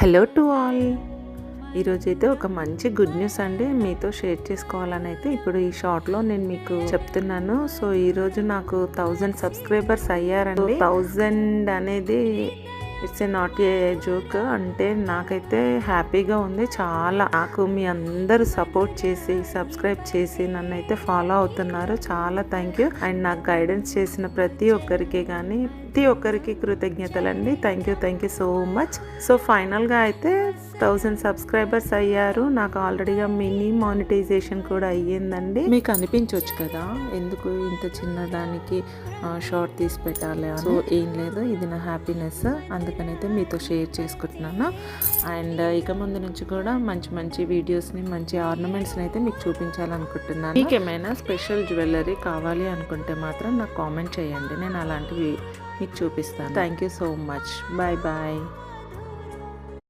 Hello to all. ఈరోజైతే ఒక మంచి గుడ్ న్యూస్ అండి మీతో షేర్ చేసుకోవాలని అయితే ఇప్పుడు ఈ షార్ట్లో నేను మీకు చెప్తున్నాను. సో ఈరోజు నాకు 1000 సబ్స్క్రైబర్స్ అయ్యారండి. 1000 అనేది it's a not a joke. అంటే నాకైతే హ్యాపీగా ఉంది చాలా. నాకు మీ అందరూ సపోర్ట్ చేసి సబ్స్క్రైబ్ చేసి నన్ను అయితే ఫాలో అవుతున్నారు. చాలా థ్యాంక్ యూ. అండ్ నాకు గైడెన్స్ చేసిన ప్రతి ఒక్కరికి కానీ ప్రతి ఒక్కరికి కృతజ్ఞతలండి. Thank you so much. So ఫైనల్గా అయితే 1000 సబ్స్క్రైబర్స్ అయ్యారు. నాకు ఆల్రెడీగా మినీ మానిటైజేషన్ కూడా అయ్యిందండి. మీకు అనిపించవచ్చు కదా ఎందుకు ఇంత చిన్నదానికి షార్ట్ తీసి పెట్టాలి అని. సో ఏం లేదు, ఇది నా హ్యాపీనెస్, అందుకనైతే మీతో షేర్ చేసుకుంటున్నాను. అండ్ ఇక ముందు నుంచి కూడా మంచి మంచి వీడియోస్ని మంచి ఆర్నమెంట్స్ని అయితే మీకు చూపించాలనుకుంటున్నాను. మీకు ఏమైనా స్పెషల్ జ్యువెలరీ కావాలి అనుకుంటే మాత్రం నాకు కామెంట్ చేయండి, నేను అలాంటివి మీకు చూపిస్తాను. Thank you so much. Bye bye.